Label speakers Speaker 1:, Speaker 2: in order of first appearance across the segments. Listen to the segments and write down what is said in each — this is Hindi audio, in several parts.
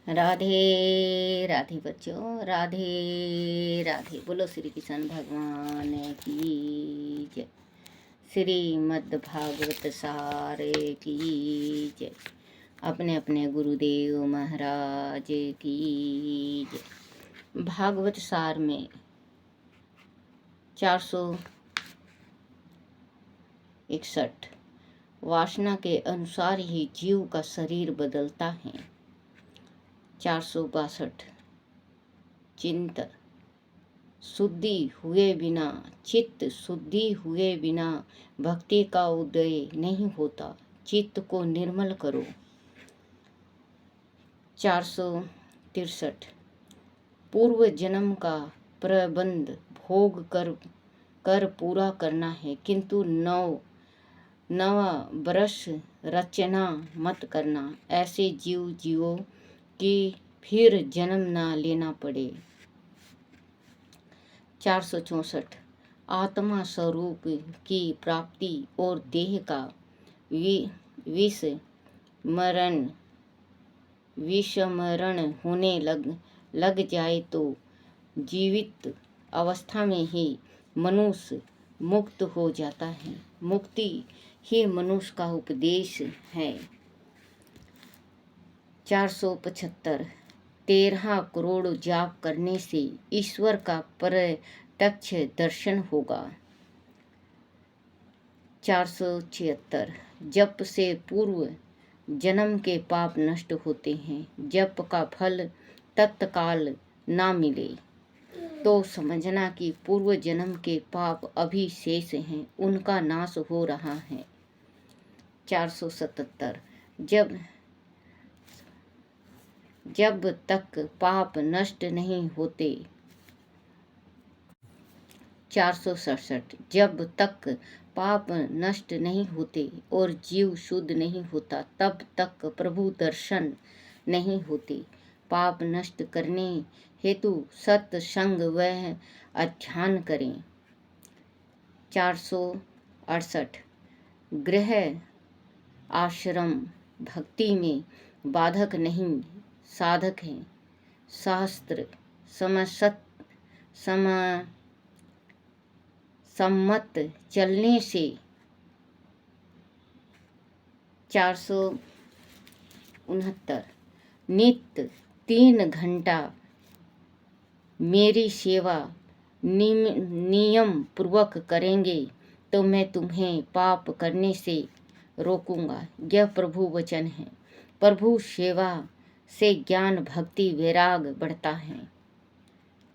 Speaker 1: राधे राधे बच्चों, राधे राधे। बोलो श्री कृष्ण भगवान की जय। श्रीमद् भागवत सार की जय। अपने अपने गुरुदेव महाराज की जय। भागवत सार में 461 वासना के अनुसार ही जीव का शरीर बदलता है। 462 चित्त शुद्धि हुए बिना भक्ति का उदय नहीं होता। चित्त को निर्मल करो। 463 पूर्व जन्म का प्रबंध भोग कर पूरा करना है, किंतु नवा वर्ष रचना मत करना। ऐसे जीवो कि फिर जन्म ना लेना पड़े। 464 आत्मा स्वरूप की प्राप्ति और देह का विस्मरण होने लग जाए तो जीवित अवस्था में ही मनुष्य मुक्त हो जाता है। मुक्ति ही मनुष्य का उपदेश है। 475 13 करोड़ जाप करने से ईश्वर का प्रत्यक्ष दर्शन होगा। 476 जप से पूर्व जन्म के पाप नष्ट होते हैं। जप का फल तत्काल ना मिले तो समझना कि पूर्व जन्म के पाप अभी शेष हैं, उनका नाश हो रहा है। 477 जब तक पाप नष्ट नहीं होते 467 जब तक पाप नष्ट नहीं होते और जीव शुद्ध नहीं होता, तब तक प्रभु दर्शन नहीं होते। पाप नष्ट करने हेतु सत्संग व अध्यान करें। 468 गृह आश्रम भक्ति में बाधक नहीं, साधक है। शास्त्र सम्मत चलने से 469 नित्य 3 घंटा मेरी सेवा नियम पूर्वक करेंगे तो मैं तुम्हें पाप करने से रोकूंगा। यह प्रभु वचन है। प्रभु सेवा से ज्ञान भक्ति वैराग बढ़ता है।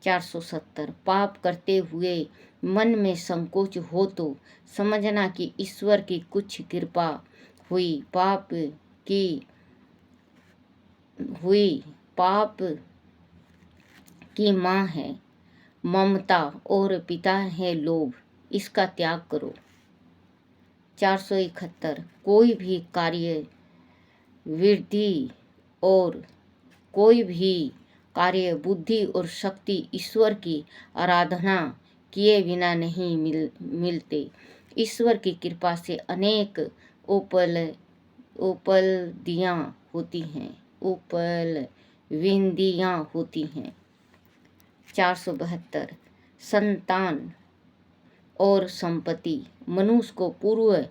Speaker 1: 470 पाप करते हुए मन में संकोच हो तो समझना कि ईश्वर की कुछ कृपा हुई। पाप की माँ है ममता और पिता है लोभ, इसका त्याग करो। 471 कोई भी कार्य बुद्धि और शक्ति ईश्वर की आराधना किए बिना नहीं मिलते। ईश्वर की कृपा से अनेक उपलब्धियां होती हैं। 472 संतान और संपत्ति मनुष्य को पूर्व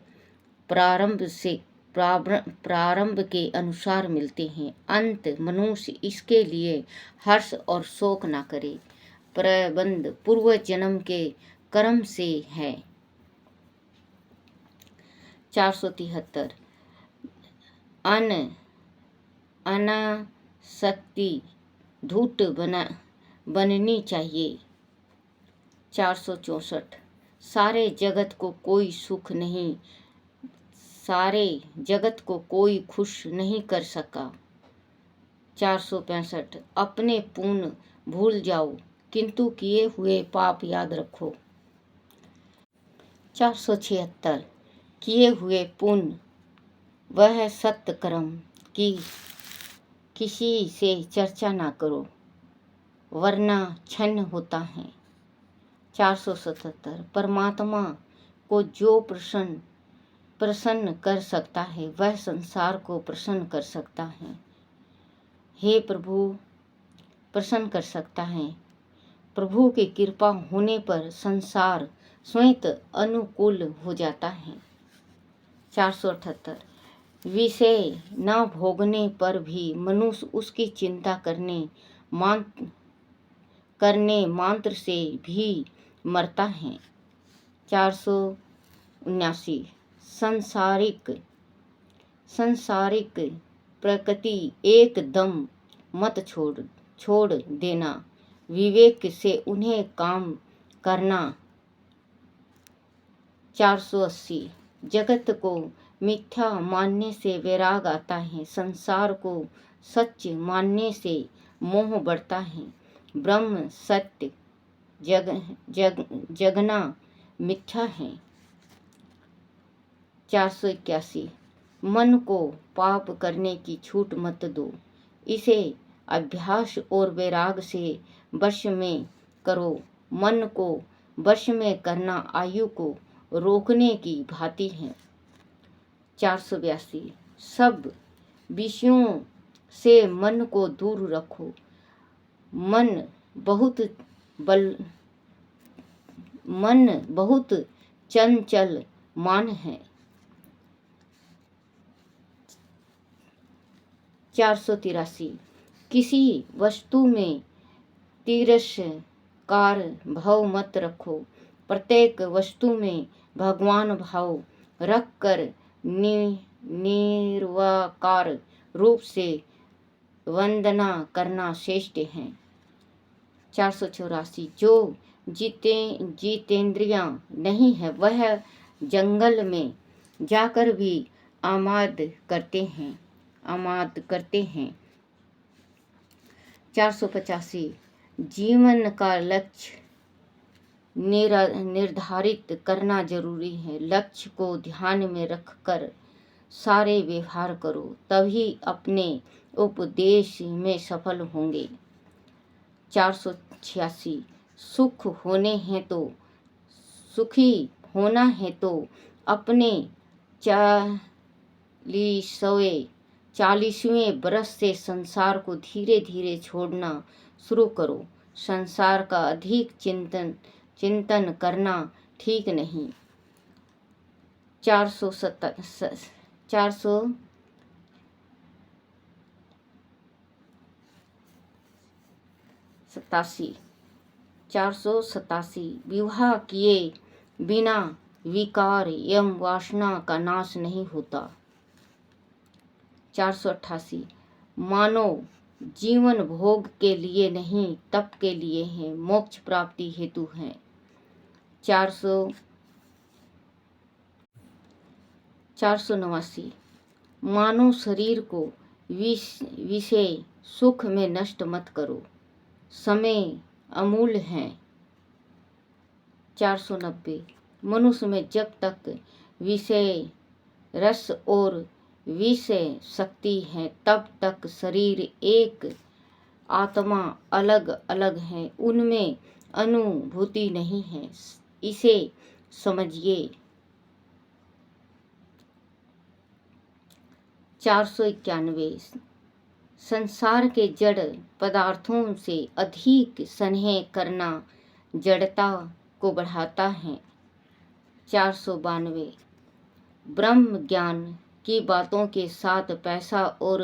Speaker 1: प्रारंभ के अनुसार मिलते हैं। अंत मनुष्य इसके लिए हर्ष और शोक न करे। प्रबंध पूर्व जन्म के कर्म से है। 473 अनासक्ति धूर्त बननी चाहिए। 464 सारे जगत को कोई खुश नहीं कर सका। 465 अपने पुण्य भूल जाओ किंतु किए हुए पाप याद रखो। 476 किए हुए पुण्य वह सत्य कर्म की किसी से चर्चा ना करो वरना छन्न होता है। 477 परमात्मा को जो प्रसन्न कर सकता है वह संसार को प्रसन्न कर सकता है। हे प्रभु प्रसन्न कर सकता है। प्रभु की कृपा होने पर संसार स्वयं अनुकूल हो जाता है। 478 विषय न भोगने पर भी मनुष्य उसकी चिंता करने मात्र से भी मरता है। 479 संसारिक प्रकृति एकदम मत छोड़ देना, विवेक से उन्हें काम करना। 480 जगत को मिथ्या मानने से वैराग आता है, संसार को सच मानने से मोह बढ़ता है। ब्रह्म सत्य, जगना मिथ्या है। 481 मन को पाप करने की छूट मत दो, इसे अभ्यास और वैराग से वश में करो। मन को वश में करना आयु को रोकने की भांति है। 482 सब विषयों से मन को दूर रखो, मन बहुत चंचल मान है। 483 किसी वस्तु में तिरस्कार भाव मत रखो, प्रत्येक वस्तु में भगवान भाव रखकर निर्विकार रूप से वंदना करना श्रेष्ठ है। 484 जो जितेंद्रियां नहीं है वह जंगल में जाकर भी आमाद करते हैं। 485 जीवन का लक्ष्य निर्धारित करना जरूरी है, लक्ष्य को ध्यान में रखकर सारे व्यवहार करो, तभी अपने उपदेश में सफल होंगे। 486 सुखी होना है तो अपने 40वें बरस से संसार को धीरे धीरे छोड़ना शुरू करो। संसार का अधिक चिंतन करना ठीक नहीं। 487 विवाह किए बिना विकार एवं वासना का नाश नहीं होता। 488 मानव जीवन भोग के लिए नहीं तप के लिए है, मोक्ष प्राप्ति हेतु है। 489 मानव शरीर को विषय सुख में नष्ट मत करो, समय अमूल्य है। 490 मनुष्य में जब तक विषय रस और विषय शक्ति है तब तक शरीर एक आत्मा अलग अलग है, उनमें अनुभूति नहीं है, इसे समझिए। 491 संसार के जड़ पदार्थों से अधिक स्नेह करना जड़ता को बढ़ाता है। 492 ब्रह्म ज्ञान की बातों के साथ पैसा और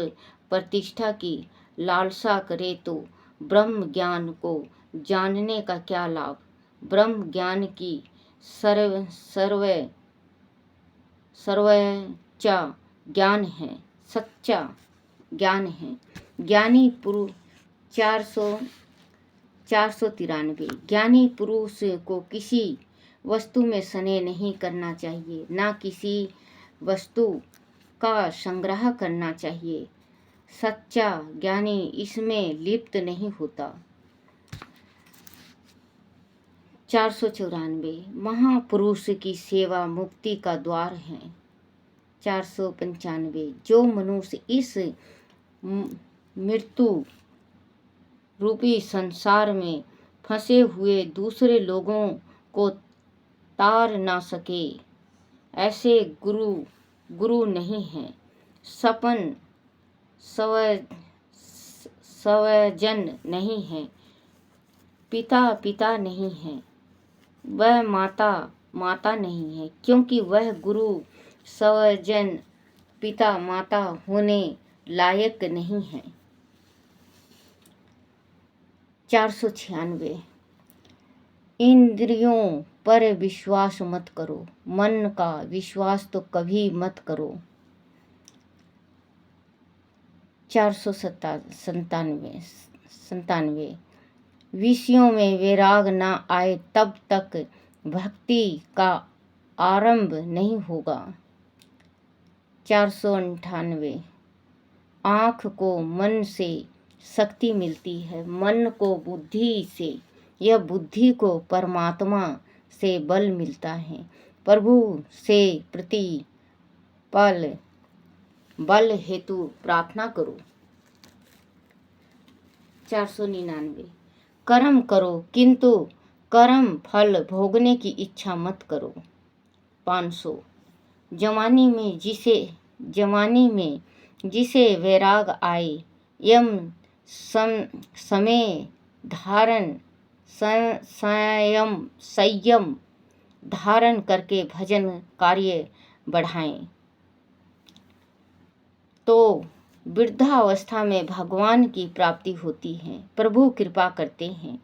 Speaker 1: प्रतिष्ठा की लालसा करे तो ब्रह्म ज्ञान को जानने का क्या लाभ। ब्रह्म ज्ञान की सर्वोच्च ज्ञान है, सच्चा ज्ञान है। ज्ञानी पुरुष 493 ज्ञानी पुरुष को किसी वस्तु में स्नेह नहीं करना चाहिए, ना किसी वस्तु का संग्रह करना चाहिए। सच्चा ज्ञानी इसमें लिप्त नहीं होता। 494 महापुरुष की सेवा मुक्ति का द्वार है। 495 जो मनुष्य इस मृत्यु रूपी संसार में फंसे हुए दूसरे लोगों को तार ना सके, ऐसे गुरु नहीं है। स्वजन नहीं है, पिता पिता नहीं है, वह माता माता नहीं है, क्योंकि वह गुरु स्वजन पिता माता होने लायक नहीं है। 496 इंद्रियों पर विश्वास मत करो, मन का विश्वास तो कभी मत करो। 497 विषयों में वैराग ना आए तब तक भक्ति का आरंभ नहीं होगा। 498 आँख को मन से शक्ति मिलती है, मन को बुद्धि से, यह बुद्धि को परमात्मा से बल मिलता है। प्रभु से प्रति पल बल हेतु प्रार्थना करो। 499 कर्म करो किंतु कर्म फल भोगने की इच्छा मत करो। 500 जवानी में जिसे वैराग आए, यम समय धारण संयम धारण करके भजन कार्य बढ़ाएं, तो वृद्धावस्था में भगवान की प्राप्ति होती है, प्रभु कृपा करते हैं।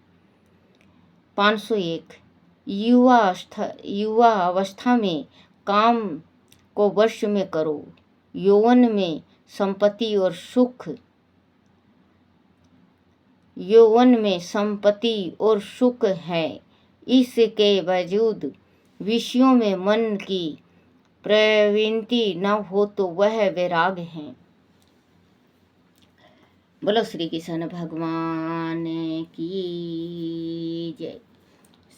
Speaker 1: 501 युवा अवस्था में काम को वश में करो, यौवन में संपत्ति और सुख है, इसके बावजूद विषयों में मन की प्रवृत्ति न हो तो वह वैराग है। बोलो श्री कृष्ण भगवान की जय।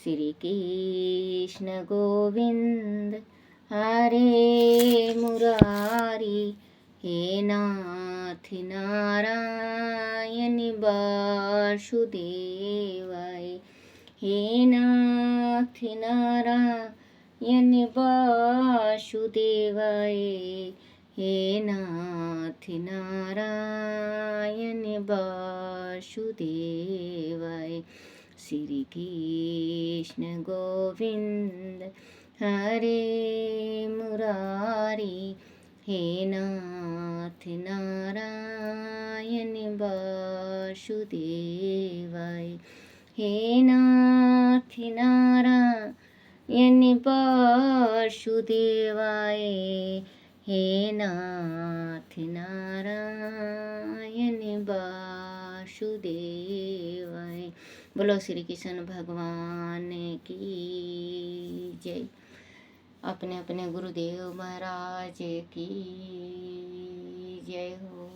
Speaker 1: श्री कृष्ण गोविंद हरे मुरारी, हे नाथ नारायण वासुदेवाय, हे नाथ नारायण वासुदेवाय, हे नाथ नारायण वासुदेवाय। श्री कृष्ण गोविंद हरे मुरारी, हे नाथ नारायण वासुदेवाय, हे नाथ नारायण वासुदेवाय, हे नाथ नारायण वासुदेवाय। बोलो श्री कृष्ण भगवान की जय। अपने अपने गुरुदेव महाराज की जय हो।